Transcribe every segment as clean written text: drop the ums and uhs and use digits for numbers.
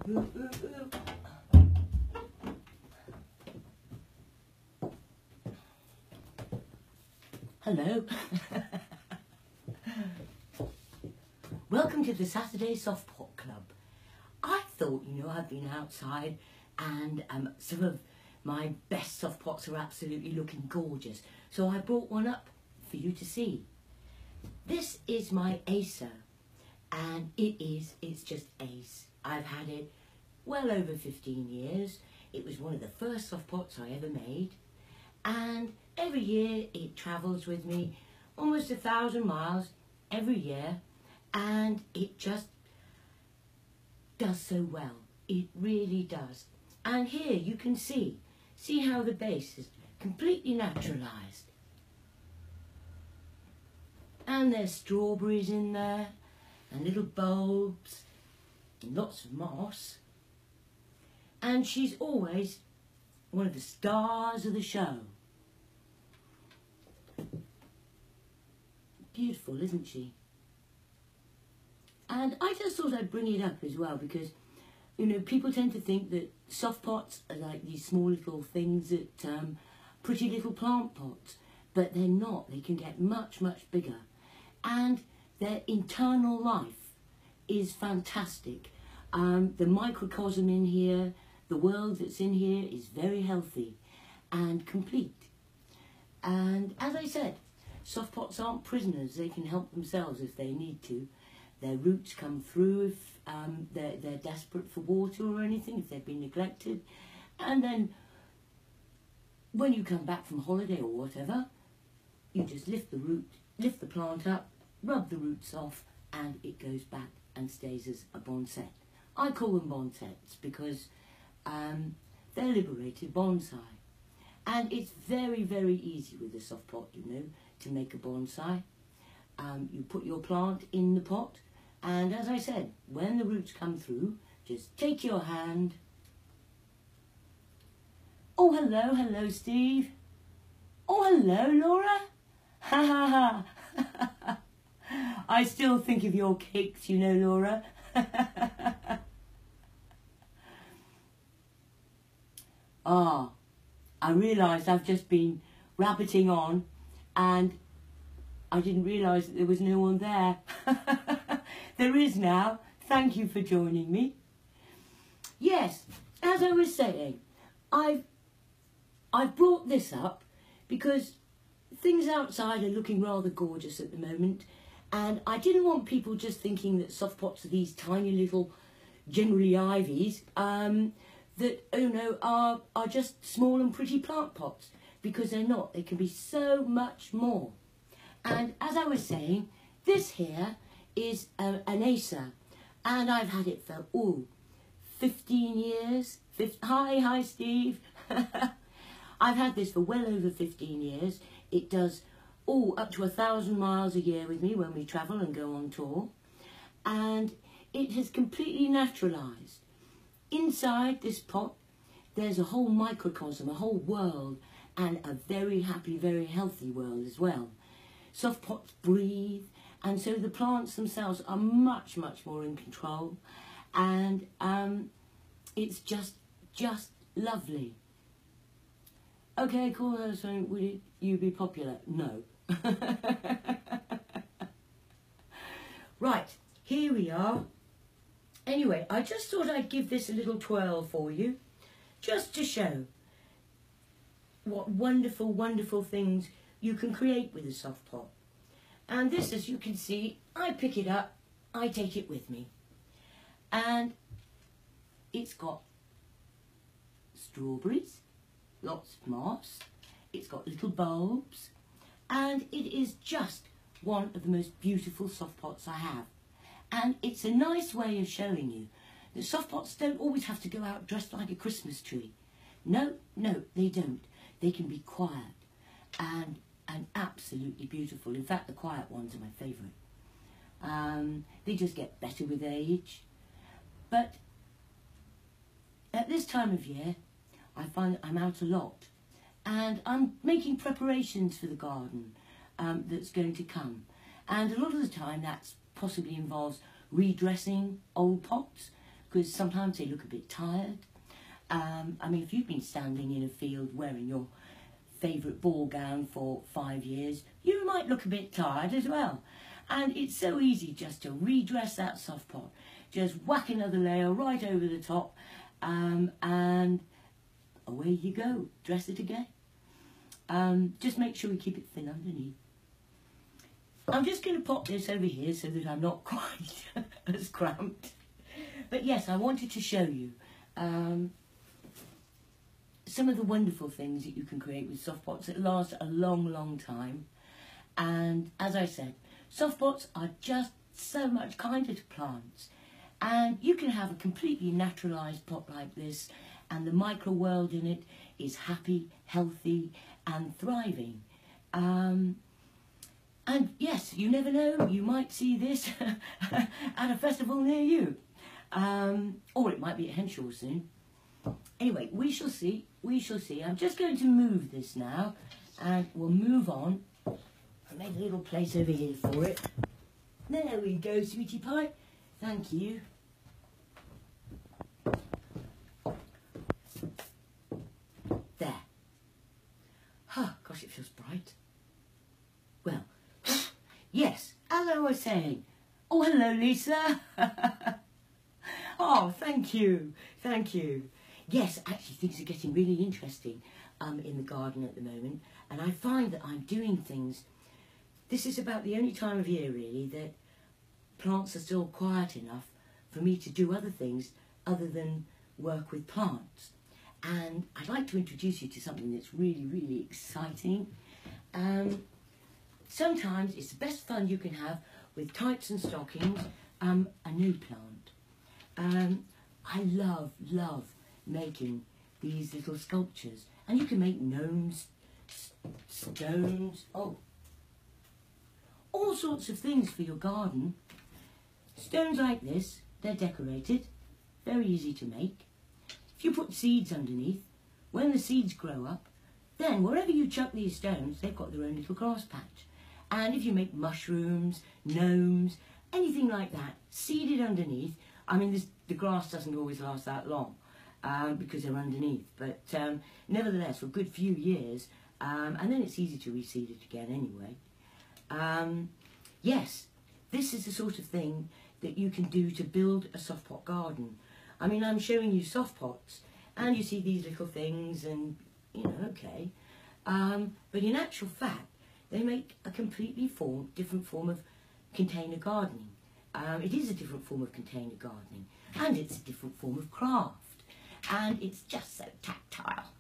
Ooh, ooh, ooh. Hello. Welcome to the Saturday Soft Pot Club. I thought, I've been outside and some of my best soft pots are absolutely looking gorgeous. So I brought one up for you to see. This is my Acer, and it's just ace. I've had it well over 15 years. It was one of the first soft pots I ever made. And every year it travels with me almost 1,000 miles every year, and it just does so well. It really does. And here you can see how the base is completely naturalised. And there's strawberries in there, and little bulbs, and lots of moss. And she's always one of the stars of the show. Beautiful, isn't she? And I just thought I'd bring it up as well because, people tend to think that soft pots are like these small little things that, pretty little plant pots, but they're not. They can get much, much bigger. And their internal life is fantastic. The microcosm in here, the world that's in here is very healthy and complete. And as I said, soft pots aren't prisoners. They can help themselves if they need to. Their roots come through if they're desperate for water or anything, if they've been neglected. And then when you come back from holiday or whatever, you just lift the plant up, rub the roots off, and it goes back and stays as a bonsai. I call them bonsets because they're liberated bonsai. And it's very, very easy with a soft pot, to make a bonsai. You put your plant in the pot, and as I said, when the roots come through, just take your hand. Oh, hello, Steve. Oh, hello, Laura. Ha, ha, ha. I still think of your cakes, Laura. I realised I've just been rabbiting on, and I didn't realise that there was no one there. There is now. Thank you for joining me. Yes, as I was saying, I've brought this up because things outside are looking rather gorgeous at the moment, and I didn't want people just thinking that soft pots are these tiny little, generally ivies, that are just small and pretty plant pots, because they're not. They can be so much more. And as I was saying, this here is an Acer, and I've had it for 15 years. Hi Steve. I've had this for well over 15 years. It does up to 1,000 miles a year with me when we travel and go on tour, and it has completely naturalised. Inside this pot, there's a whole microcosm, a whole world, and a very happy, very healthy world as well. Soft pots breathe, and so the plants themselves are much, much more in control, and it's just lovely. Okay, cool. So would you be popular? No. Right, here we are. Anyway, I just thought I'd give this a little twirl for you, just to show what wonderful, wonderful things you can create with a soft pot. And this, as you can see, I pick it up, I take it with me. And it's got strawberries, lots of moss, it's got little bulbs, and it is just one of the most beautiful soft pots I have. And it's a nice way of showing you that soft pots don't always have to go out dressed like a Christmas tree. No, they don't. They can be quiet and absolutely beautiful. In fact, the quiet ones are my favourite. They just get better with age. But at this time of year, I find that I'm out a lot. And I'm making preparations for the garden that's going to come. And a lot of the time that's possibly involves redressing old pots, because sometimes they look a bit tired. I mean, if you've been standing in a field wearing your favourite ball gown for 5 years, you might look a bit tired as well. And it's so easy just to redress that soft pot. Just whack another layer right over the top, and away you go. Dress it again. Just make sure you keep it thin underneath. I'm just going to pop this over here so that I'm not quite as cramped. But yes, I wanted to show you some of the wonderful things that you can create with soft pots that last a long, long time. And as I said, soft pots are just so much kinder to plants. And you can have a completely naturalised pot like this, and the micro world in it is happy, healthy and thriving. And yes, you never know, you might see this at a festival near you. Or it might be at Henshaw soon. Anyway, we shall see, we shall see. I'm just going to move this now, and we'll move on. I'll make a little place over here for it. There we go, sweetie pie. Thank you. There. Oh, gosh, it feels bright. Well, yes, as I was saying. Oh, hello, Lisa. Oh, thank you. Thank you. Yes, actually, things are getting really interesting in the garden at the moment. And I find that I'm doing things. This is about the only time of year, really, that plants are still quiet enough for me to do other things other than work with plants. And I'd like to introduce you to something that's really, really exciting. Sometimes it's the best fun you can have with tights and stockings, a new plant. I love making these little sculptures. And you can make gnomes, stones, all sorts of things for your garden. Stones like this, they're decorated, very easy to make. If you put seeds underneath, when the seeds grow up, then wherever you chuck these stones, they've got their own little grass patch. And if you make mushrooms, gnomes, anything like that, seeded underneath, I mean, the grass doesn't always last that long because they're underneath, but nevertheless, for a good few years, and then it's easy to reseed it again anyway. Yes, this is the sort of thing that you can do to build a soft pot garden. I mean, I'm showing you soft pots, and you see these little things, and, you know, okay. But in actual fact, they make a completely different form of container gardening. It is a different form of container gardening, and it's a different form of craft, and it's just so tactile.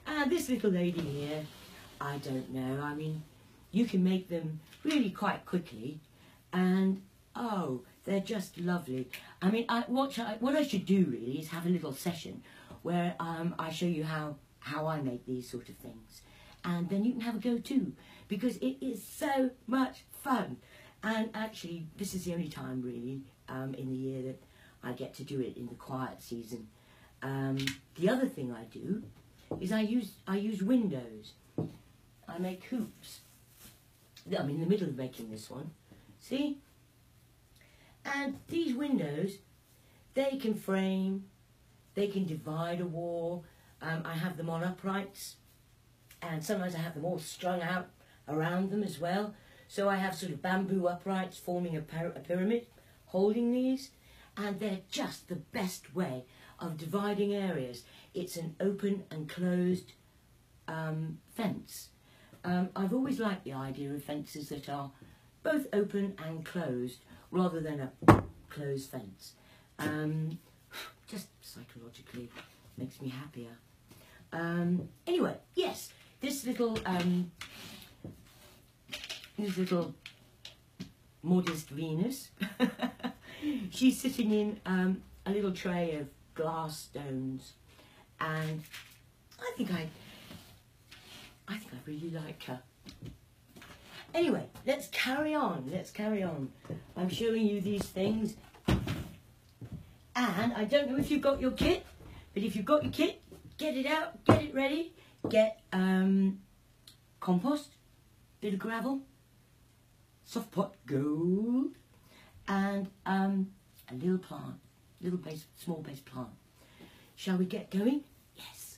And this little lady here, I don't know, I mean, you can make them really quite quickly, and oh, they're just lovely. I mean, what I should do really is have a little session where I show you how I make these sort of things. And then you can have a go too, because it is so much fun. And actually, this is the only time really in the year that I get to do it, in the quiet season. The other thing I do is I use windows. I make hoops. I'm in the middle of making this one. See? And these windows, they can frame, they can divide a wall. I have them on uprights, and sometimes I have them all strung out around them as well. So I have sort of bamboo uprights forming a pyramid, holding these, and they're just the best way of dividing areas. It's an open and closed fence. I've always liked the idea of fences that are both open and closed, rather than a closed fence. Just psychologically makes me happier. Anyway, yes, this little modest Venus, she's sitting in a little tray of glass stones, and I think I really like her. Anyway, let's carry on. I'm showing you these things. And I don't know if you've got your kit, but if you've got your kit, get it out, get it ready. Get compost, bit of gravel, soft pot gold, and a little plant, small base plant. Shall we get going? Yes.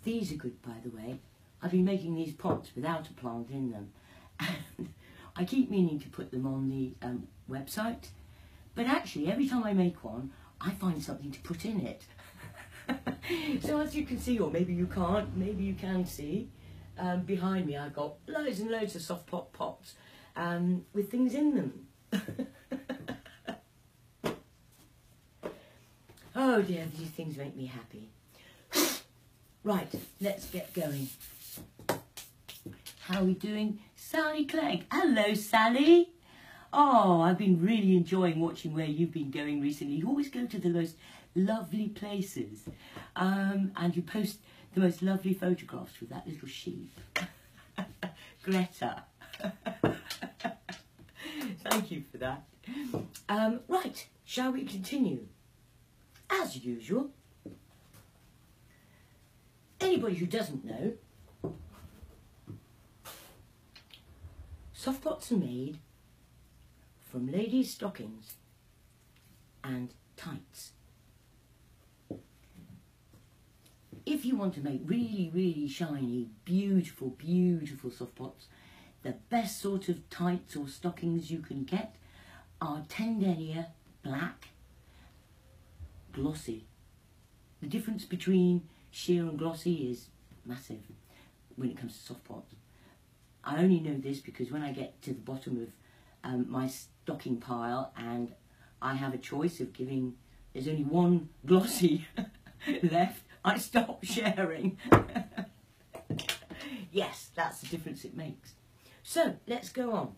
These are good, by the way. I've been making these pots without a plant in them. And I keep meaning to put them on the website. But actually, every time I make one, I find something to put in it. So as you can see, or maybe you can't, maybe you can see, behind me I've got loads and loads of soft pots with things in them. Oh dear, these things make me happy. Right, let's get going. How are we doing? Sally Clegg. Hello, Sally. Oh, I've been really enjoying watching where you've been going recently. You always go to the most lovely places. And you post the most lovely photographs with that little sheep. Greta. Thank you for that. Right, shall we continue? As usual, anybody who doesn't know, soft pots are made from ladies' stockings and tights. If you want to make really, really shiny, beautiful, beautiful soft pots, the best sort of tights or stockings you can get are 10 denier black, glossy. The difference between sheer and glossy is massive when it comes to soft pots. I only know this because when I get to the bottom of my stocking pile and I have a choice of giving, there's only one glossy left, I stop sharing. Yes, that's the difference it makes. So let's go on.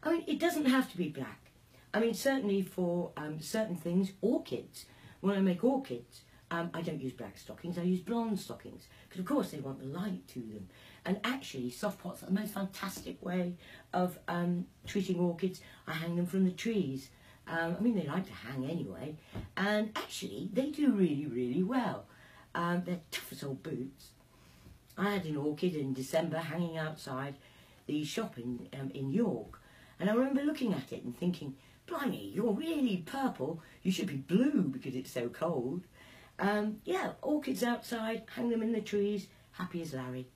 I mean, it doesn't have to be black. I mean, certainly for certain things, orchids. When I make orchids, I don't use black stockings, I use blonde stockings. Because of course they want the light to them. And actually, soft pots are the most fantastic way of treating orchids. I hang them from the trees. I mean, they like to hang anyway. And actually, they do really, really well. They're tough as old boots. I had an orchid in December hanging outside the shop in York. And I remember looking at it and thinking, blimey, you're really purple. You should be blue because it's so cold. Yeah, orchids outside, hang them in the trees, happy as Larry.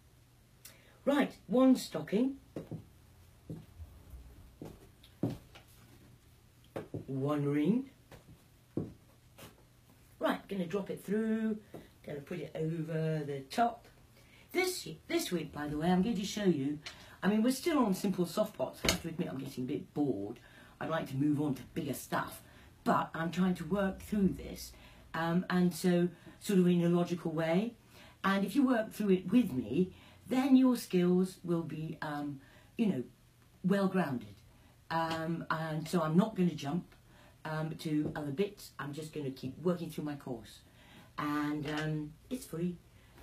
Right, one stocking. One ring. Right, going to drop it through, going to put it over the top. This week, by the way, I'm going to show you, I mean, we're still on simple soft pots. I have to admit I'm getting a bit bored. I'd like to move on to bigger stuff, but I'm trying to work through this, and so sort of in a logical way. And if you work through it with me, then your skills will be, you know, well grounded. And so I'm not going to jump to other bits. I'm just going to keep working through my course, and it's free.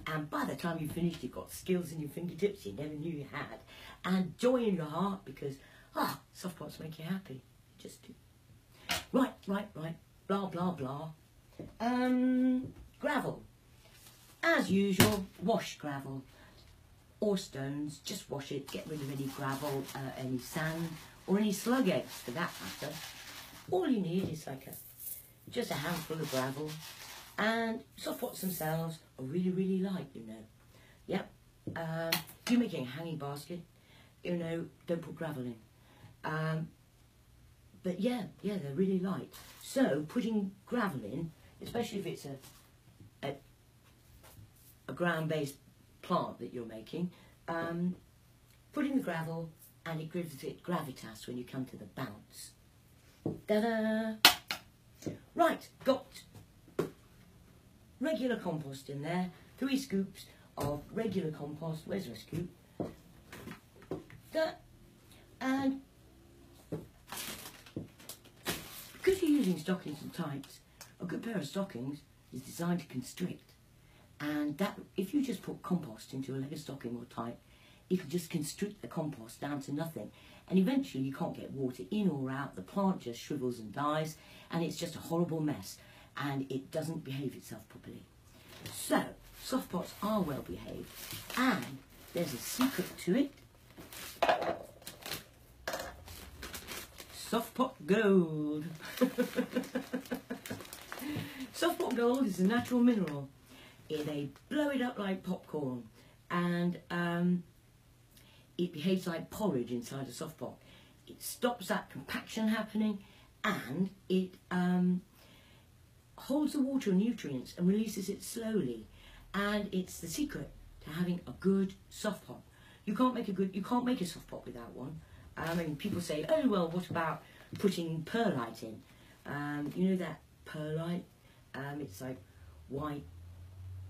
And by the time you finished, you've got skills in your fingertips you never knew you had, and joy in your heart because soft pots make you happy. They just do. Right. Blah blah blah. Gravel. As usual, wash gravel or stones. Just wash it. Get rid of any gravel, any sand, or any slug eggs for that matter. All you need is like just a handful of gravel. And soft pots themselves are really, really light, you know. Yep. If you're making a hanging basket, you know, don't put gravel in. But yeah, they're really light. So putting gravel in, especially if it's a ground-based plant that you're making, putting the gravel, and it gives it gravitas when you come to the bounce. Ta-da! Right, got regular compost in there, 3 scoops of regular compost. Where's my scoop? That. And because you're using stockings and tights, a good pair of stockings is designed to constrict. And that, if you just put compost into a leg of stocking or tight, it'll just constrict the compost down to nothing. And eventually you can't get water in or out, the plant just shrivels and dies, and it's just a horrible mess. And it doesn't behave itself properly. So, soft pots are well behaved, and there's a secret to it. Soft Pot Gold. Soft Pot Gold is a natural mineral. They blow it up like popcorn, and it behaves like porridge inside a soft pot. It stops that compaction happening, and it holds the water and nutrients and releases it slowly. And it's the secret to having a good soft pot. You can't make a soft pot without one. I mean, people say, oh well, what about putting perlite in? You know that perlite? It's like white,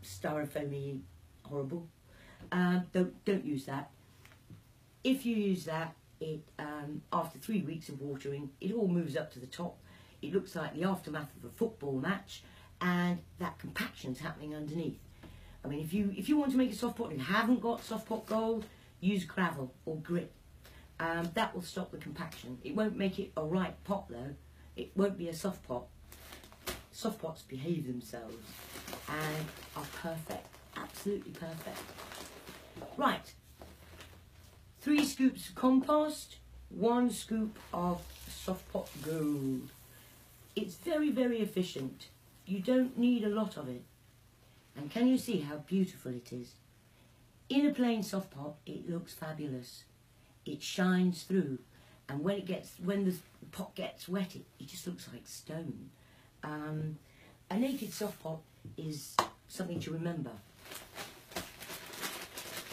styrofoamy, horrible. Don't use that. If you use that, it after 3 weeks of watering, it all moves up to the top. It looks like the aftermath of a football match, and that compaction's happening underneath. I mean, if you want to make a soft pot and haven't got Soft Pot Gold, use gravel or grit. That will stop the compaction. It won't make it a right pot though. It won't be a soft pot. Soft pots behave themselves and are perfect, absolutely perfect. Right, 3 scoops of compost, 1 scoop of Soft Pot Gold. It's very, very efficient. You don't need a lot of it. And can you see how beautiful it is? In a plain soft pot, it looks fabulous. It shines through, and when the pot gets wet, it just looks like stone. A naked soft pot is something to remember.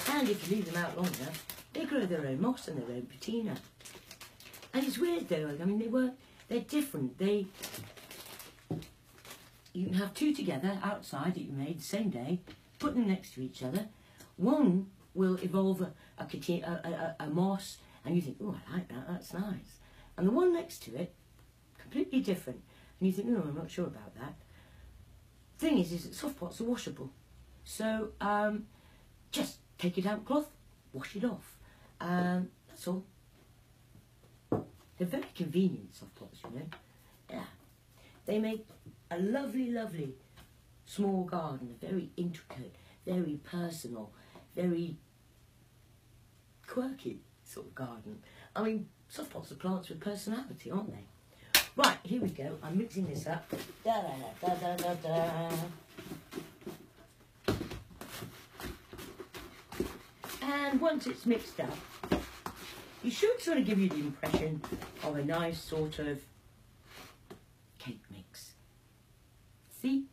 And if you leave them out long enough, they grow their own moss and their own patina. And it's weird though. I mean, they're different. You can have 2 together outside that you made the same day, put them next to each other. One will evolve a moss, and you think, oh, I like that, that's nice. And the one next to it, completely different. And you think, no, I'm not sure about that. Thing is that soft pots are washable. So just take a damp cloth, wash it off. That's all. They're very convenient, soft pots, you know. Yeah. They make a lovely, lovely small garden, very intricate, very personal, very quirky sort of garden. I mean, soft pots are plants with personality, aren't they? Right, here we go. I'm mixing this up. Da, da, da, da, da, da. And once it's mixed up, you should sort of give you the impression of a nice sort of cake mix. See?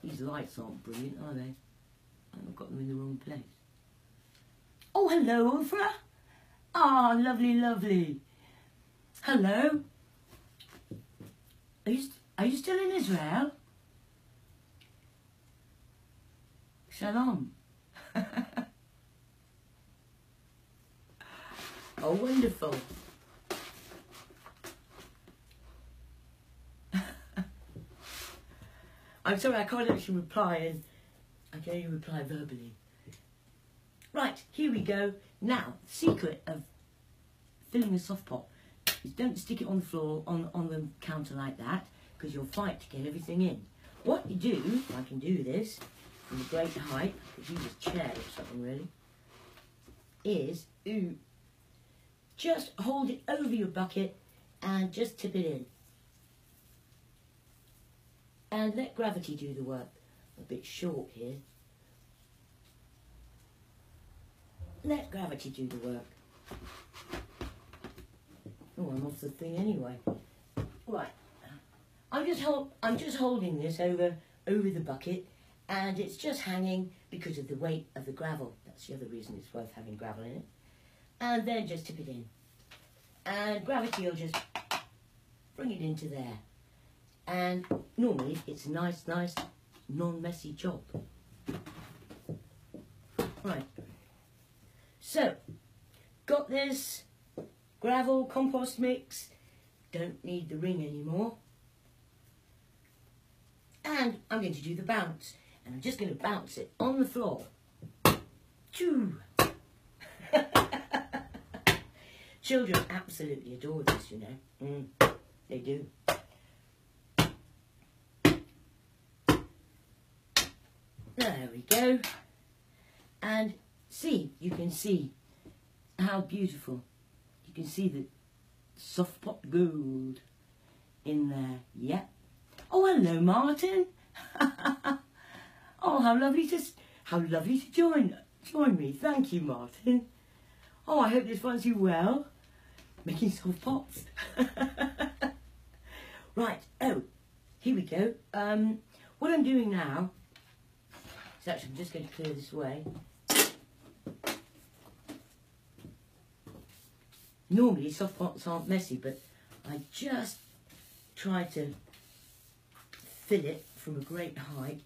These lights aren't brilliant, are they? I've got them in the wrong place. Oh, hello, Oprah. Ah, lovely, lovely. Hello. Are you still in Israel? Shalom. Oh, wonderful. I'm sorry, I can't actually reply, and I can only reply verbally. Right, here we go. Now, the secret of filling a soft pot is don't stick it on the floor, on the counter like that, because you'll fight to get everything in. What you do, I can do this from a great height, I could use a chair or something really, is just hold it over your bucket and just tip it in. And let gravity do the work. A bit short here. Let gravity do the work. Oh, I'm off the thing anyway. Right. I'm just holding this over the bucket, and it's just hanging because of the weight of the gravel. That's the other reason it's worth having gravel in it. And then just tip it in. And gravity will just bring it into there. And normally it's a nice, non-messy job. Right. So, got this gravel compost mix. Don't need the ring anymore. And I'm going to do the bounce. And I'm just going to bounce it on the floor. Choo! Children absolutely adore this, you know. They do. There we go. And see, you can see how beautiful. You can see the Soft Pot Gold in there. Yep. Oh, hello, Martin. Oh, how lovely to join me. Thank you, Martin. Oh, I hope this finds you well. Making soft pots. Right. Oh, here we go. What I'm doing now is actually I'm just going to clear this away. Normally soft pots aren't messy, but I just try to fill it from a great height.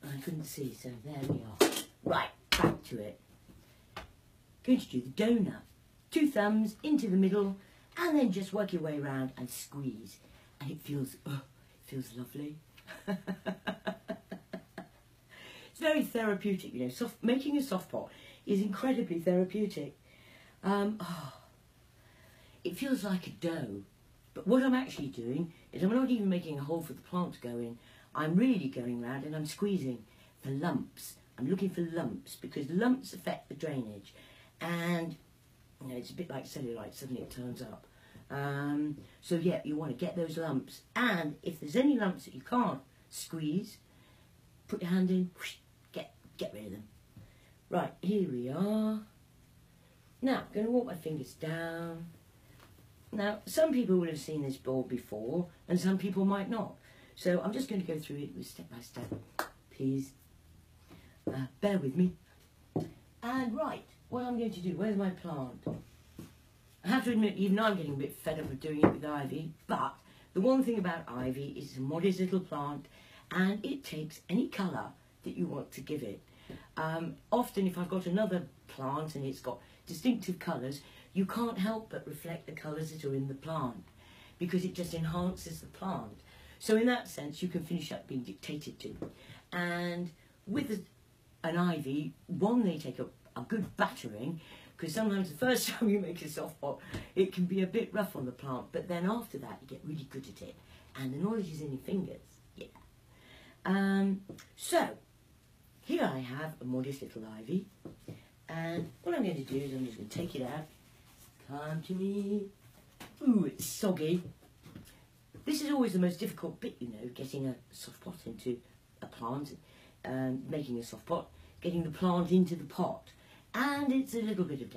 I couldn't see, so there we are. Right, back to it. Going to do the donut. 2 thumbs into the middle, and then just work your way around and squeeze. And it feels lovely. It's very therapeutic, you know. Making a soft pot is incredibly therapeutic. It feels like a dough. But what I'm actually doing is I'm not even making a hole for the plant to go in. I'm really going around and I'm squeezing for lumps. I'm looking for lumps because lumps affect the drainage. And, you know, it's a bit like cellulite, suddenly it turns up. So yeah, you want to get those lumps. And if there's any lumps that you can't squeeze, put your hand in, whoosh, get rid of them. Right, here we are. Now, I'm going to walk my fingers down. Now, some people will have seen this board before, and some people might not. So I'm just going to go through it step by step. Please, bear with me. And right, what I'm going to do, where's my plant? I have to admit, even I'm getting a bit fed up of doing it with ivy, but the one thing about ivy is it's a modest little plant, and it takes any colour that you want to give it. Often, if I've got another plant and it's got distinctive colours, you can't help but reflect the colours that are in the plant because it just enhances the plant. So in that sense, you can finish up being dictated to. And with an ivy, one, they take a good battering, because sometimes the first time you make a soft pot, it can be a bit rough on the plant, but then after that, you get really good at it. And the knowledge is in your fingers. Yeah. So, here I have a modest little ivy. And what I'm going to do is I'm just going to take it out. Come to me. Ooh, it's soggy. This is always the most difficult bit, you know, getting a soft pot into a plant, making a soft pot, getting the plant into the pot. And it's a little bit of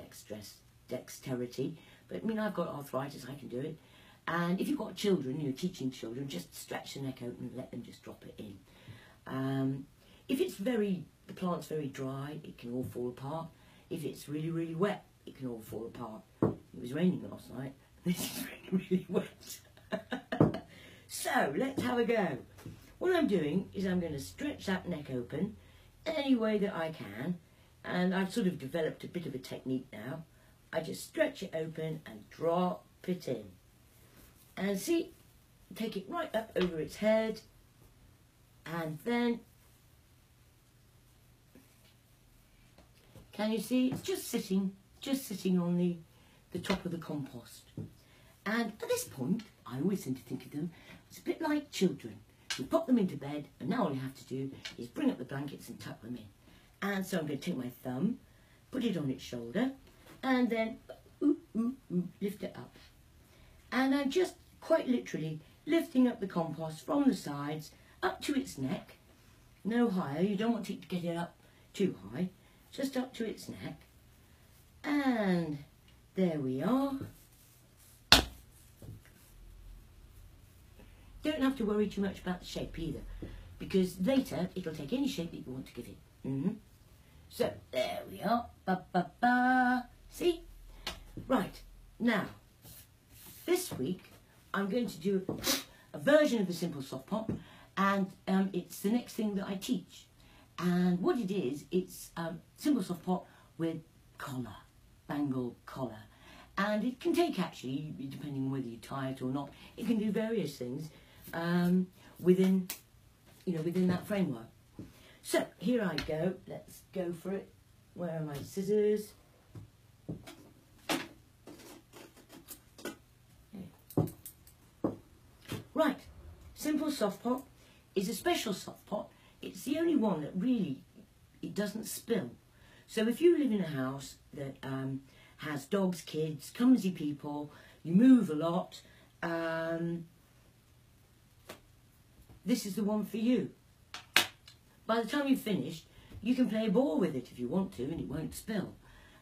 dexterity, but I mean, I've got arthritis, I can do it. And if you've got children, you're teaching children, just stretch the neck open and let them just drop it in. If it's the plant's very dry, it can all fall apart. If it's really, really wet, it can all fall apart. It was raining last night. This is really, really wet. So, let's have a go. What I'm doing is I'm going to stretch that neck open any way that I can. And I've sort of developed a bit of a technique now. I just stretch it open and drop it in. And see, take it right up over its head. And then, can you see? It's just sitting on the top of the compost. And at this point, I always seem to think of them as a bit like children. You pop them into bed, and now all you have to do is bring up the blankets and tuck them in. And so I'm going to take my thumb, put it on its shoulder, and then lift it up. And I'm just quite literally lifting up the compost from the sides up to its neck. No higher, you don't want it to get it up too high, just up to its neck. And there we are. Don't have to worry too much about the shape either, because later it'll take any shape that you want to give it. So, there we are. See? Right. Now, this week, I'm going to do a version of the Simple Soft Pot, and it's the next thing that I teach. And what it is, it's Simple Soft Pot with collar, bangle collar. And it can take, actually, depending on whether you tie it or not, it can do various things within that framework. So, here I go. Let's go for it. Where are my scissors? Right. Simple Soft Pot is a special soft pot. It's the only one that really, it doesn't spill. So if you live in a house that has dogs, kids, clumsy people, you move a lot, this is the one for you. By the time you've finished, you can play ball with it if you want to, and it won't spill.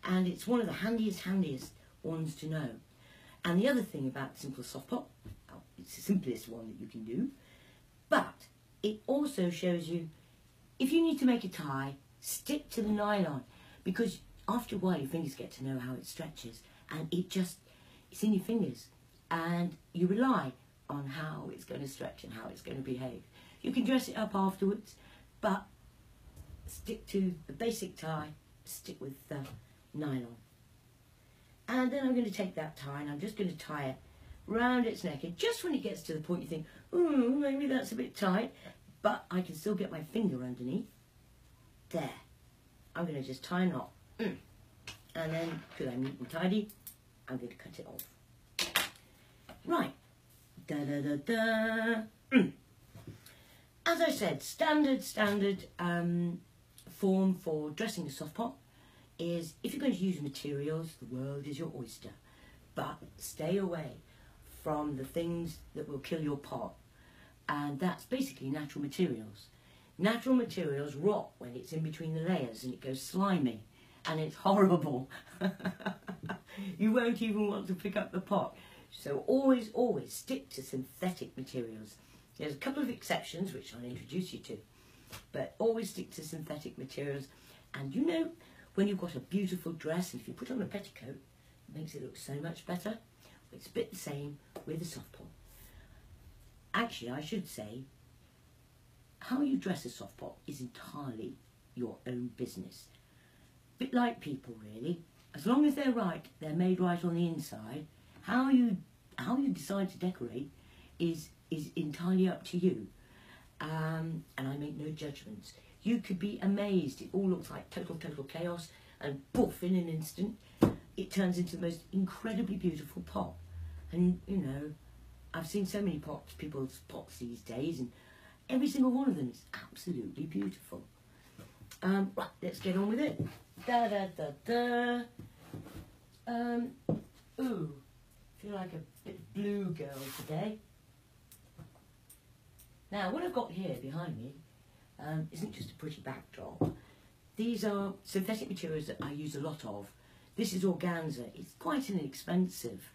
And it's one of the handiest ones to know. And the other thing about Simple Soft Pot, it's the simplest one that you can do, but it also shows you, if you need to make a tie, stick to the nylon, because after a while your fingers get to know how it stretches, and it's in your fingers, and you rely on how it's going to stretch and how it's going to behave. You can dress it up afterwards, but stick to the basic tie, stick with the nylon. And then I'm going to take that tie and I'm just going to tie it round its neck, and just when it gets to the point you think, oh, maybe that's a bit tight, but I can still get my finger underneath. There. I'm going to just tie a knot. And then, because I'm neat and tidy, I'm going to cut it off. Right. As I said, standard form for dressing a soft pot is, if you're going to use materials, the world is your oyster. But stay away from the things that will kill your pot. And that's basically natural materials. Natural materials rot when it's in between the layers and it goes slimy. And it's horrible. You won't even want to pick up the pot. So always stick to synthetic materials. There's a couple of exceptions which I'll introduce you to. But always stick to synthetic materials. And you know, when you've got a beautiful dress, and if you put on a petticoat, it makes it look so much better. It's a bit the same with a soft pot. Actually, I should say, how you dress a soft pot is entirely your own business. A bit like people, really. As long as they're right, they're made right on the inside. How you decide to decorate is entirely up to you. And I make no judgments. You could be amazed. It all looks like total chaos, and poof, in an instant, it turns into the most incredibly beautiful pot. And, you know, I've seen so many people's pots these days, and every single one of them is absolutely beautiful. Right, let's get on with it. Ooh, feel like a bit blue girl today. Now, what I've got here behind me isn't just a pretty backdrop. These are synthetic materials that I use a lot of. This is organza. It's quite inexpensive,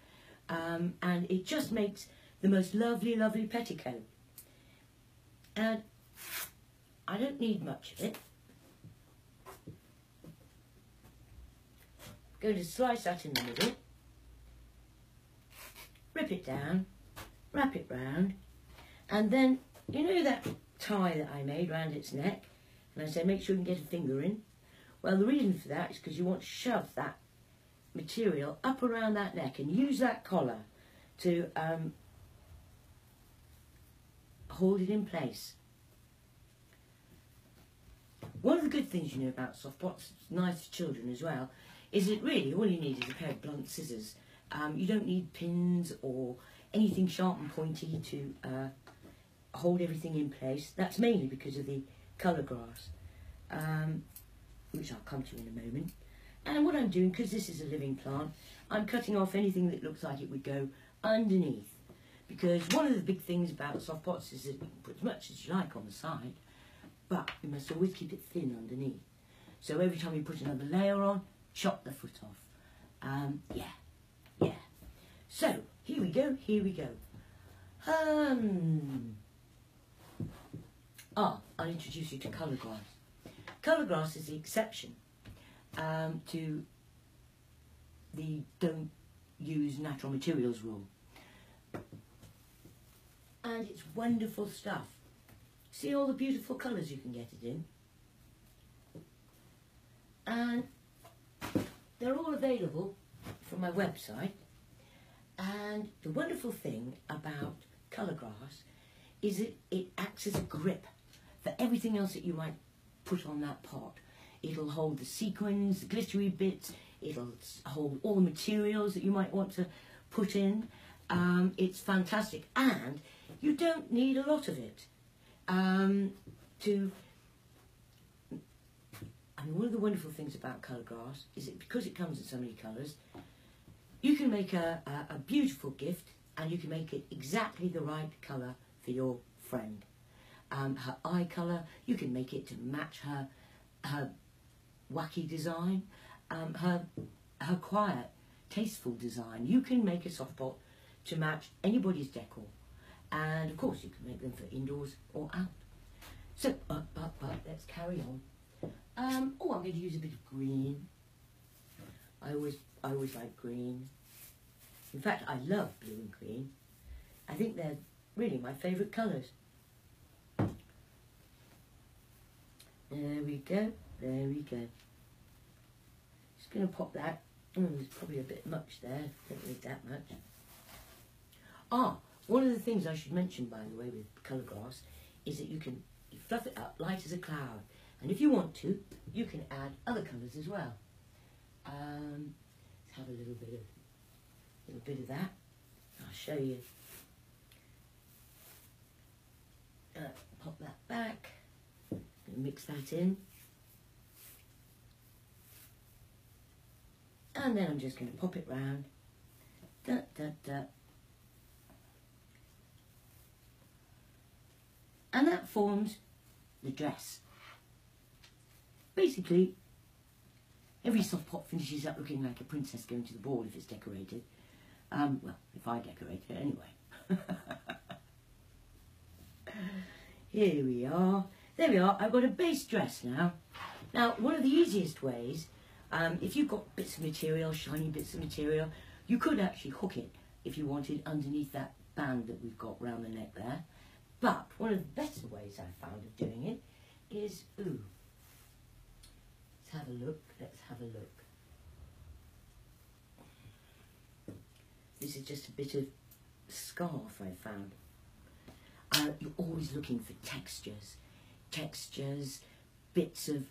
and it just makes the most lovely petticoat. And I don't need much of it. I'm going to slice that in the middle, rip it down, wrap it round, and then, you know that tie that I made round its neck, and I said make sure you can get a finger in? Well, the reason for that is because you want to shove that material up around that neck and use that collar to hold it in place. One of the good things you know about soft pots, it's nice for children as well, is that really all you need is a pair of blunt scissors. You don't need pins or anything sharp and pointy to hold everything in place. That's mainly because of the colour grass, which I'll come to in a moment. And what I'm doing, because this is a living plant, I'm cutting off anything that looks like it would go underneath. Because one of the big things about soft pots is that you can put as much as you like on the side, but you must always keep it thin underneath. So every time you put another layer on, chop the foot off. Yeah. So, here we go. I'll introduce you to colour grass. Colour grass is the exception to the don't use natural materials rule. And it's wonderful stuff. See all the beautiful colours you can get it in? And they're all available from my website. And the wonderful thing about colour grass is that it acts as a grip for everything else that you might put on that pot. It'll hold the sequins, the glittery bits, it'll hold all the materials that you might want to put in. It's fantastic, and you don't need a lot of it. I mean, one of the wonderful things about colour glass is that because it comes in so many colours, you can make a beautiful gift, and you can make it exactly the right colour for your friend. Her eye colour, you can make it to match her wacky design, her quiet, tasteful design. You can make a soft pot to match anybody's decor, and of course you can make them for indoors or out. So, but let's carry on. I'm going to use a bit of green. I always like green. In fact, I love blue and green. I think they're really my favourite colours. There we go, there we go. Just going to pop that. There's probably a bit much there, don't need that much. One of the things I should mention, by the way, with colour glass, is that you fluff it up light as a cloud. And if you want to, you can add other colours as well. Let's have a little bit of that. I'll show you. Pop that back. Mix that in. And then I'm just going to pop it round. Da, da, da. And that forms the dress. Basically, every soft pot finishes up looking like a princess going to the ball if it's decorated. Well, if I decorate it anyway. Here we are. There we are. I've got a base dress now. Now, one of the easiest ways, if you've got bits of material, shiny bits of material, you could actually hook it if you wanted underneath that band that we've got round the neck there. But one of the better ways I found of doing it is, let's have a look, This is just a bit of scarf I found. You're always looking for textures, bits of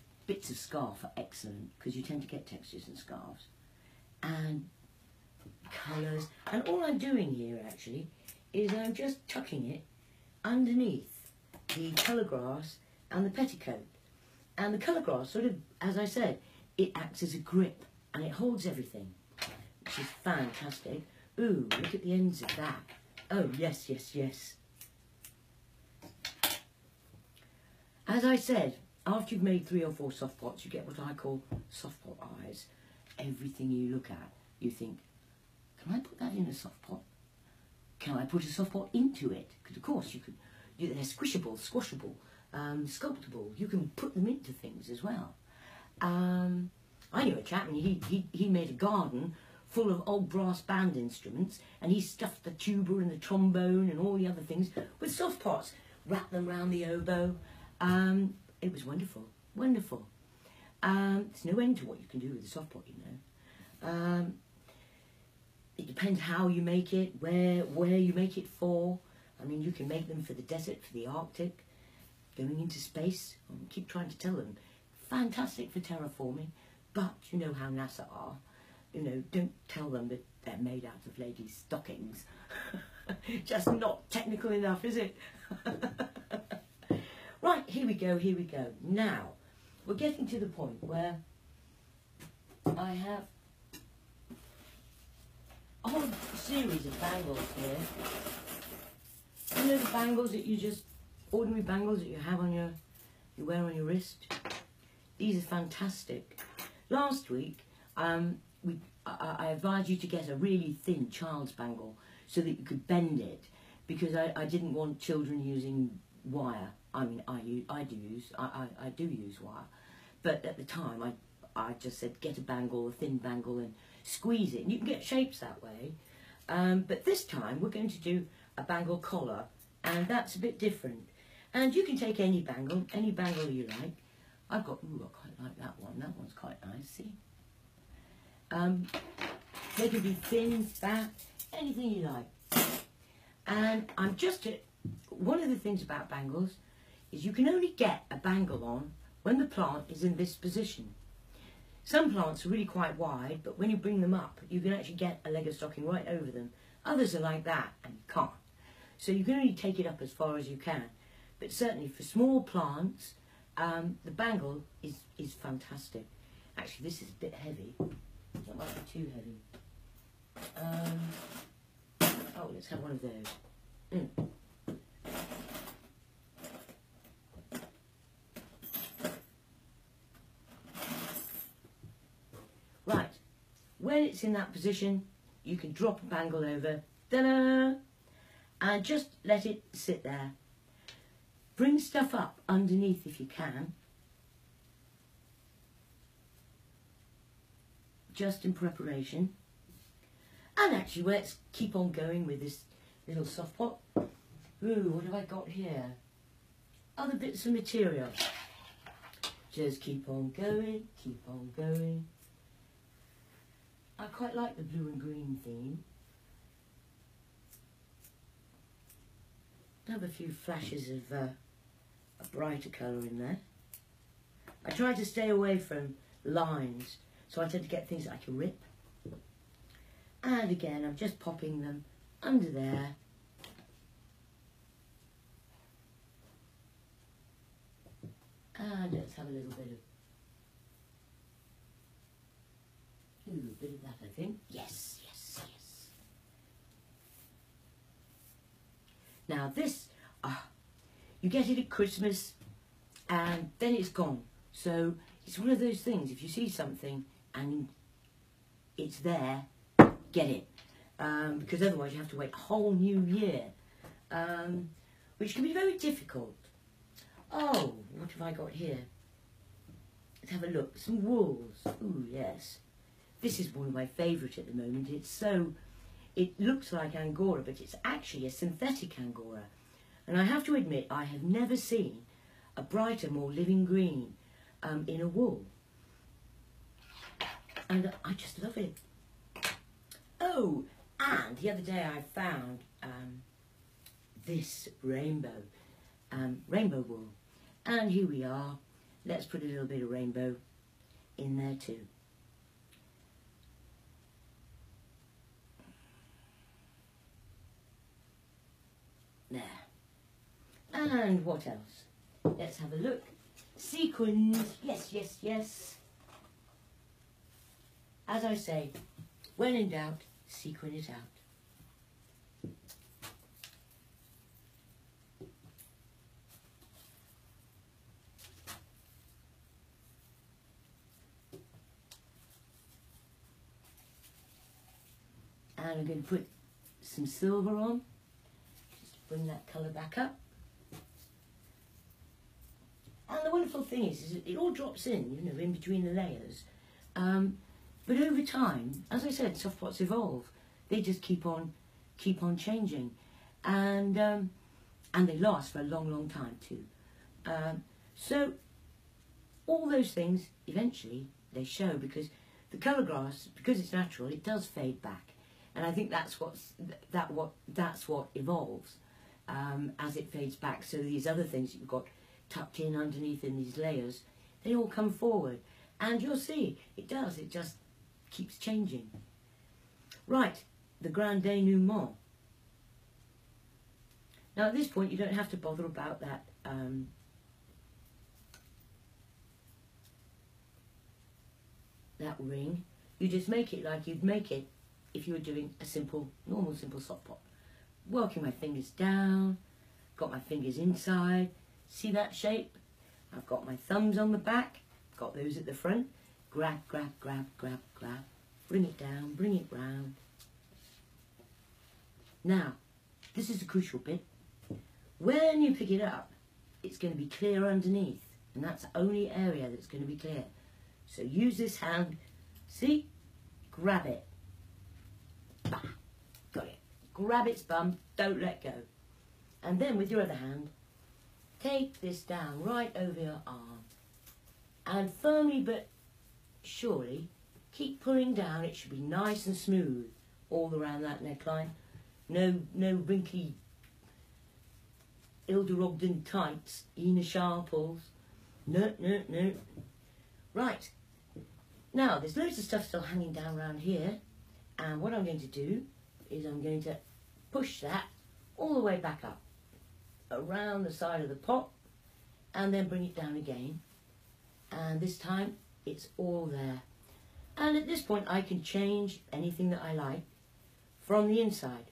scarf are excellent because you tend to get textures in scarves, and colours. And all I'm doing here actually is I'm just tucking it underneath the colour grass and the petticoat. And the colour grass sort of, as I said, it acts as a grip and it holds everything, which is fantastic. Ooh, look at the ends of that. Oh, yes, yes, yes. As I said, after you've made 3 or 4 soft pots, you get what I call soft pot eyes. Everything you look at, you think, can I put that in a soft pot? Can I put a soft pot into it? Because of course you could, they're squishable, squashable, sculptable. You can put them into things as well. I knew a chap, and he made a garden full of old brass band instruments, and he stuffed the tuba and the trombone and all the other things with soft pots, wrapped them round the oboe. It was wonderful, wonderful. There's no end to what you can do with a soft pot, you know. It depends how you make it, where you make it for. I mean, you can make them for the desert, for the Arctic, going into space. I keep trying to tell them, fantastic for terraforming, but you know how NASA are. You know, don't tell them that they're made out of ladies' stockings. Just not technical enough, is it? Right, here we go, here we go. Now, we're getting to the point where I have a whole series of bangles here. You know the bangles that you just, ordinary bangles that you have on you wear on your wrist? These are fantastic. Last week, I advised you to get a really thin child's bangle so that you could bend it, because I didn't want children using wire. I mean, I do use wire, but at the time I just said get a bangle, a thin bangle, and squeeze it. And you can get shapes that way, but this time we're going to do a bangle collar, and that's a bit different. And you can take any bangle you like. I've got, I quite like that one. That one's quite nice. See. They can be thin, fat, anything you like. And I'm just one of the things about bangles is you can only get a bangle on when the plant is in this position. Some plants are really quite wide, but when you bring them up, you can actually get a Lego stocking right over them. Others are like that, and you can't. So you can only take it up as far as you can. But certainly for small plants, the bangle is fantastic. Actually, this is a bit heavy. That might be too heavy. Oh, let's have one of those. Right, when it's in that position, you can drop a bangle over, ta-da, and just let it sit there. Bring stuff up underneath if you can, just in preparation. And actually, let's keep on going with this little soft pot. Ooh, what have I got here? Other bits of material. Just keep on going, keep on going. I quite like the blue and green theme. Have a few flashes of a brighter colour in there. I try to stay away from lines, so I tend to get things like a rip. And again, I'm just popping them under there. And let's have a little bit of, a bit of that, I think. Yes, yes, yes. Now this, you get it at Christmas and then it's gone. So it's one of those things, if you see something and it's there, get it. Because otherwise you have to wait a whole new year, which can be very difficult. Oh, what have I got here? Let's have a look. Some wools. Ooh, yes. This is one of my favourite at the moment. It looks like Angora, but it's actually a synthetic Angora. And I have to admit, I have never seen a brighter, more living green in a wool. And I just love it. Oh, and the other day I found this rainbow wool. And here we are. Let's put a little bit of rainbow in there too. There. And what else? Let's have a look. Sequins. Yes, yes, yes. As I say, when in doubt, sequin it out. And I'm going to put some silver on, just to bring that colour back up. And the wonderful thing is it all drops in, you know, in between the layers. But over time, as I said, soft pots evolve. They just keep on changing, and they last for a long, long time too. So all those things eventually they show, because the colour grass, because it's natural, it does fade back. And I think that's what evolves as it fades back. So these other things that you've got tucked in underneath in these layers, they all come forward. And you'll see, it does, it just keeps changing. Right, the grand denouement. Now at this point you don't have to bother about that that ring. You just make it like you'd make it if you were doing a normal simple soft pot. Working my fingers down, got my fingers inside. See that shape? I've got my thumbs on the back, got those at the front. Grab, grab, grab, grab, grab. Bring it down, bring it round. Now, this is the crucial bit. When you pick it up, it's going to be clear underneath, and that's the only area that's going to be clear. So use this hand, see? Grab it. Bah, got it. Grab its bum, don't let go. And then with your other hand, take this down right over your arm. And firmly but surely, keep pulling down. It should be nice and smooth all around that neckline. No wrinkly Ilda Ogden tights, Ina Sharples. No, no, no. Right. Now, there's loads of stuff still hanging down around here. And what I'm going to do is I'm going to push that all the way back up, around the side of the pot, and then bring it down again, and this time it's all there. And at this point I can change anything that I like from the inside.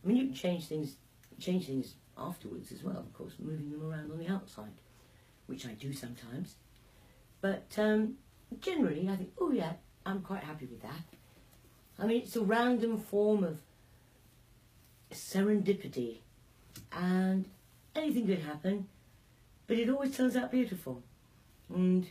I mean, you can change things afterwards as well, of course, moving them around on the outside, which I do sometimes. But generally I think, oh yeah, I'm quite happy with that. I mean, it's a random form of serendipity, and anything could happen, but it always turns out beautiful. And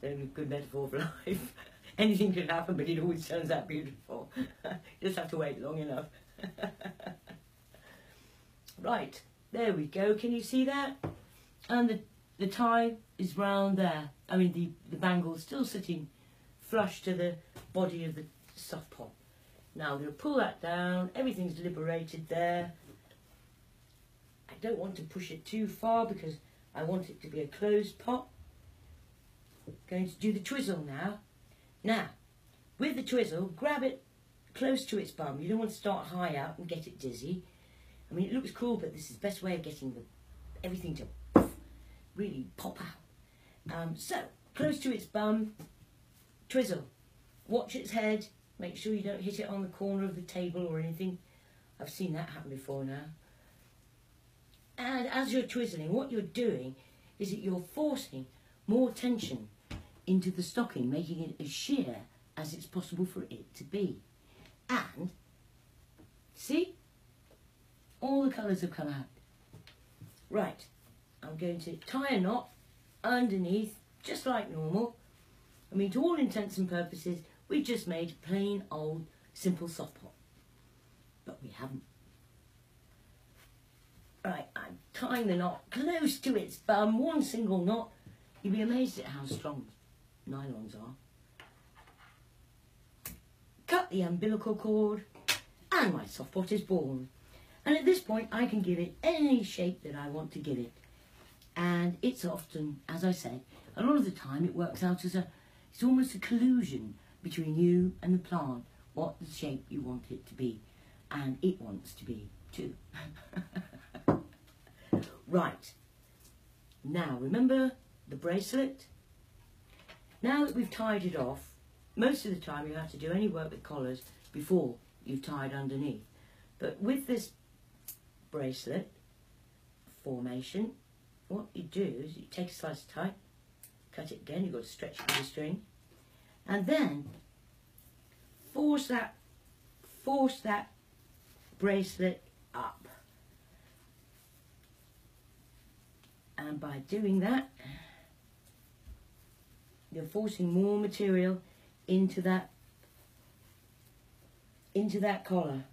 a good metaphor for life. Anything could happen, but it always turns out beautiful. You just have to wait long enough. Right, there we go. Can you see that? And the tie is round there. I mean, the bangle's still sitting flush to the body of the soft pot. Now I'm going to pull that down. Everything's liberated there. I don't want to push it too far because I want it to be a closed pot. Going to do the twizzle now. Now, with the twizzle, grab it close to its bum. You don't want to start high out and get it dizzy. I mean, it looks cool, but this is the best way of getting everything to really pop out. So, close to its bum, twizzle. Watch its head. Make sure you don't hit it on the corner of the table or anything. I've seen that happen before now. And as you're twizzling, what you're doing is that you're forcing more tension into the stocking, making it as sheer as it's possible for it to be. And, see? All the colours have come out. Right, I'm going to tie a knot underneath, just like normal. I mean, to all intents and purposes, we've just made a plain old simple soft pot. But we haven't. Right, I'm tying the knot close to its bum, one single knot. You'll be amazed at how strong nylons are. Cut the umbilical cord, and my soft pot is born. And at this point, I can give it any shape that I want to give it. And it's often, as I said, a lot of the time it works out as it's almost a collusion between you and the plant, what the shape you want it to be. And it wants to be too. Right. Now, remember the bracelet? Now that we've tied it off, most of the time you have to do any work with collars before you've tied underneath. But with this bracelet formation, what you do is you take a slice of tie, cut it again, you've got to stretch it with the string, and then force that bracelet up. And by doing that, you're forcing more material into that collar.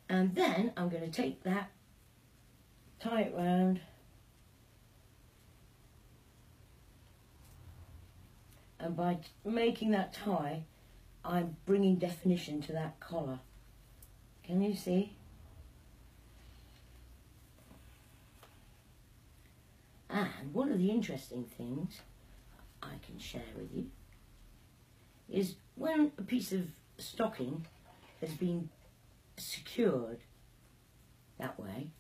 And then I'm going to take that, tie it round, and by making that tie, I'm bringing definition to that collar. Can you see? And one of the interesting things I can share with you is when a piece of stocking has been secured that way,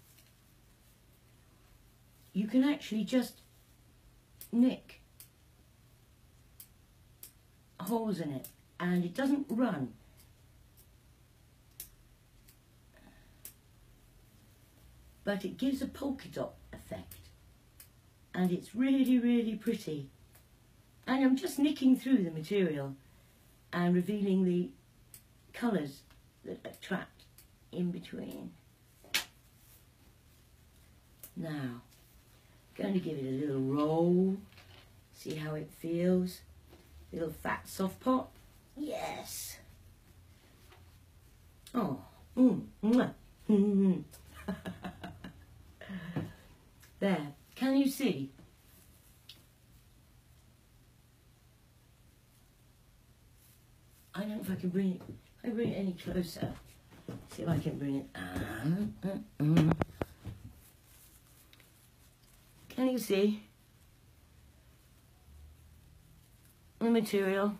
you can actually just nick holes in it and it doesn't run. But it gives a polka dot effect. And it's really, really pretty. And I'm just nicking through the material and revealing the colours that attract in between. Now, going to give it a little roll. See how it feels. Little fat soft pot. Yes. Oh. There. Can you see? I don't know if I can bring it. If I bring it any closer. See if I can bring it. Can you see the material?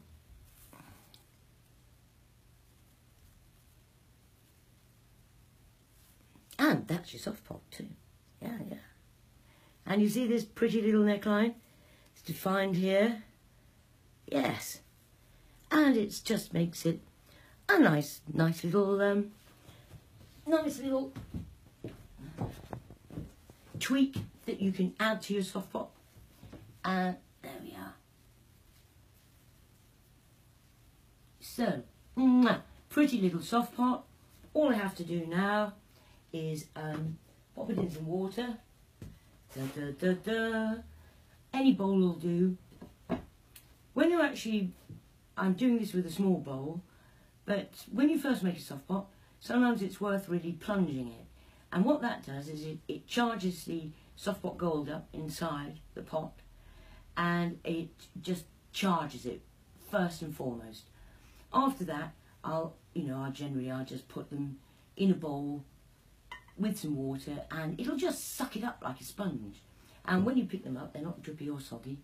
And that's that's your soft pot too. Yeah, yeah. And you see this pretty little neckline? It's defined here. Yes. And it just makes it a nice little tweak that you can add to your soft pot. And there we are. So, pretty little soft pot. All I have to do now is pop it in some water. Any bowl will do. When you actually, I'm doing this with a small bowl, but when you first make a soft pot, sometimes it's worth really plunging it. And what that does is it charges the soft pot gold up inside the pot, and it just charges it first and foremost. After that, I'll just put them in a bowl with some water, and it'll just suck it up like a sponge. And when you pick them up, they're not drippy or soggy,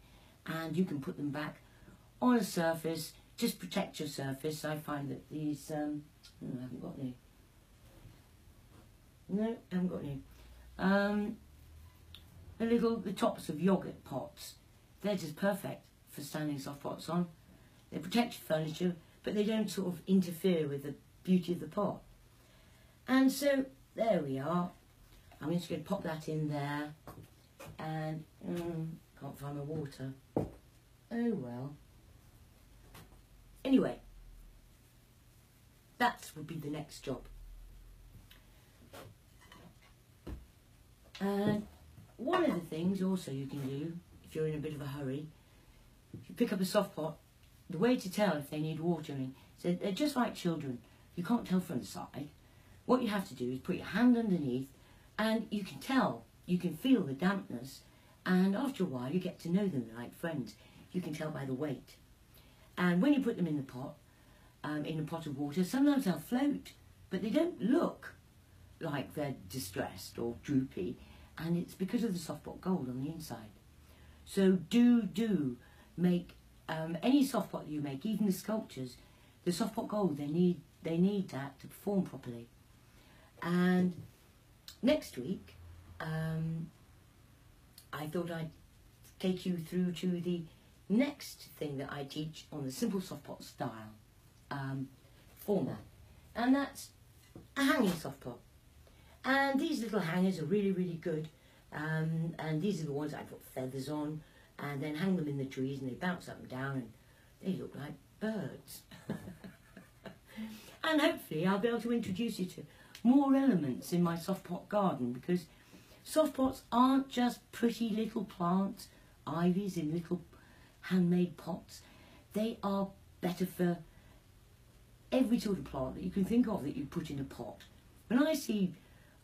and you can put them back on a surface. Just protect your surface. I find that these, I haven't got any. No, I haven't got any. The tops of yogurt pots, they're just perfect for standing soft pots on. They protect your furniture, but they don't sort of interfere with the beauty of the pot. And so, there we are. I'm just going to pop that in there. And, can't find my water. Oh well. Anyway, that would be the next job. And one of the things also you can do, if you're in a bit of a hurry, if you pick up a soft pot, the way to tell if they need watering, so they're just like children. You can't tell from the side. What you have to do is put your hand underneath, and you can tell, you can feel the dampness, and after a while you get to know them like friends. You can tell by the weight. And when you put them in the pot, in a pot of water, sometimes they'll float, but they don't look like they're distressed or droopy, and it's because of the soft pot gold on the inside. So do make any soft pot that you make, even the sculptures, the soft pot gold, they need that to perform properly. And next week, I thought I'd take you through to the next thing that I teach on the simple soft pot style format, and that's a hanging soft pot. And these little hangers are really, really good, and these are the ones I put feathers on and then hang them in the trees, and they bounce up and down and they look like birds. And hopefully I'll be able to introduce you to more elements in my soft pot garden, because soft pots aren't just pretty little plants, ivies in little handmade pots. They are better for every sort of plant that you can think of that you put in a pot. When I see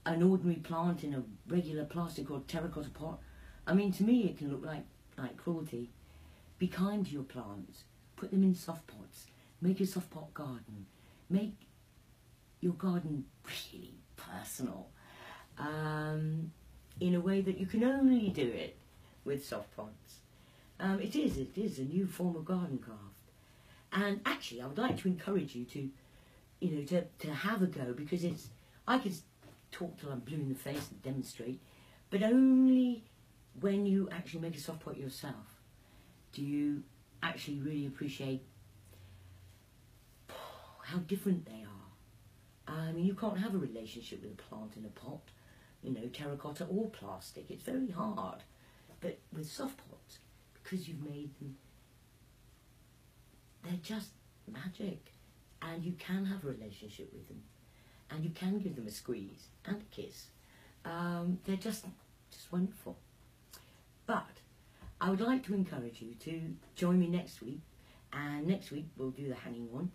an ordinary plant in a regular plastic or terracotta pot, I mean, to me it can look like cruelty. Be kind to your plants. Put them in soft pots. Make a soft pot garden. Make your garden really personal, in a way that you can only do it with soft pots. It is a new form of garden craft. And actually, I would like to encourage you to have a go, because I could talk till I'm blue in the face and demonstrate, but only when you actually make a soft pot yourself do you actually really appreciate how different they are. I mean, you can't have a relationship with a plant in a pot, terracotta or plastic. It's very hard. But with soft pots, because you've made them, they're just magic, and you can have a relationship with them, and you can give them a squeeze and a kiss. They're just wonderful. But I would like to encourage you to join me next week, and next week we'll do the hanging one,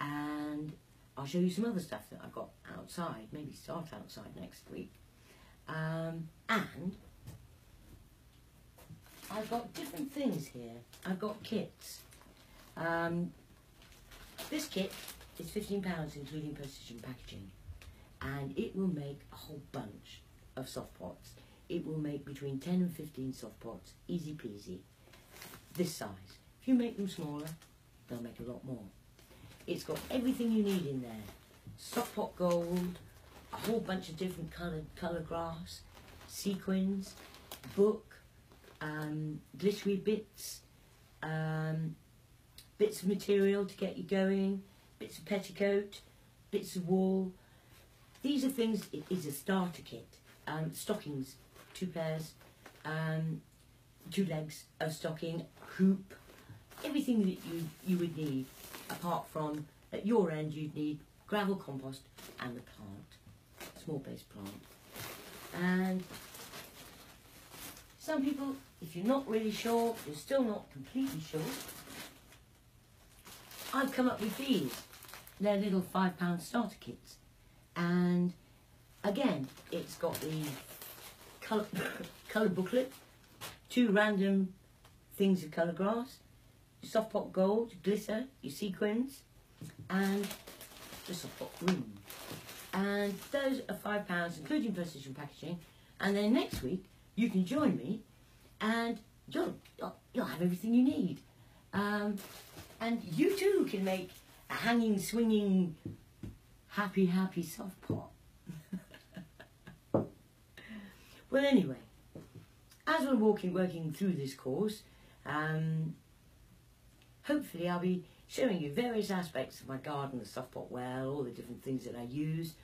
and I'll show you some other stuff that I've got outside, maybe start outside next week. And I've got different things here. I've got kits. This kit is £15, including postage and packaging, and it will make a whole bunch of soft pots. It will make between 10 and 15 soft pots, easy peasy, this size. If you make them smaller, they'll make a lot more. It's got everything you need in there. Soft pot gold, a whole bunch of different colour grass, sequins, book, glittery bits, bits of material to get you going, bits of petticoat, bits of wool. These are things, it is a starter kit. Stockings, 2 pairs, 2 legs of stocking, hoop, everything that you would need, apart from at your end you'd need gravel compost and the plant, small base plant. And some people, if you're not really sure, you're still not completely sure, I've come up with these. They're little £5 starter kits. And again, it's got the colour booklet, 2 random things of colour grass, soft pot gold, glitter, your sequins, and the soft pot green. And those are £5, including postage and packaging. And then next week, you can join me, and you'll have everything you need. And you too can make a hanging, swinging, happy soft pot. Well, anyway, as we're working through this course, hopefully I'll be showing you various aspects of my garden, the soft pot well, all the different things that I use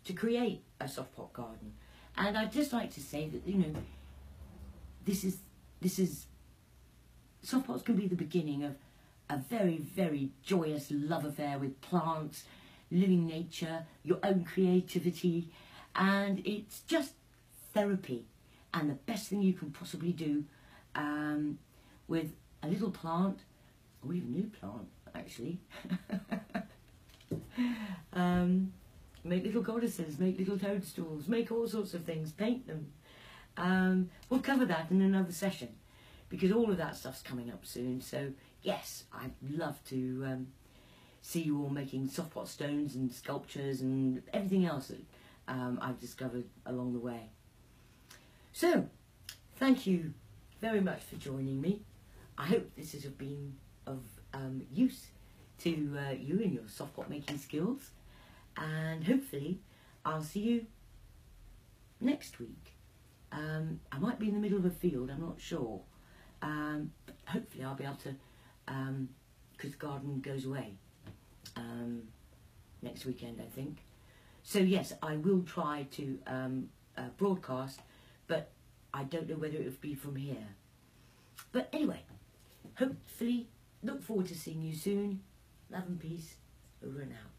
to create a soft pot garden. And I'd just like to say that, you know, this is soft pots can be the beginning of a very, very joyous love affair with plants, living nature, your own creativity, and it's just therapy and the best thing you can possibly do with a little plant, or even a new plant actually. Make little goddesses, make little toadstools, make all sorts of things, paint them. We'll cover that in another session because all of that stuff's coming up soon. So yes, I'd love to see you all making soft pot stones and sculptures and everything else that I've discovered along the way. So, thank you very much for joining me. I hope this has been of use to you and your soft pot making skills, and hopefully I'll see you next week. I might be in the middle of a field, I'm not sure, but hopefully I'll be able to, because the garden goes away next weekend, I think. So yes, I will try to broadcast, but I don't know whether it will be from here. But anyway, hopefully, look forward to seeing you soon. Love and peace, over and out.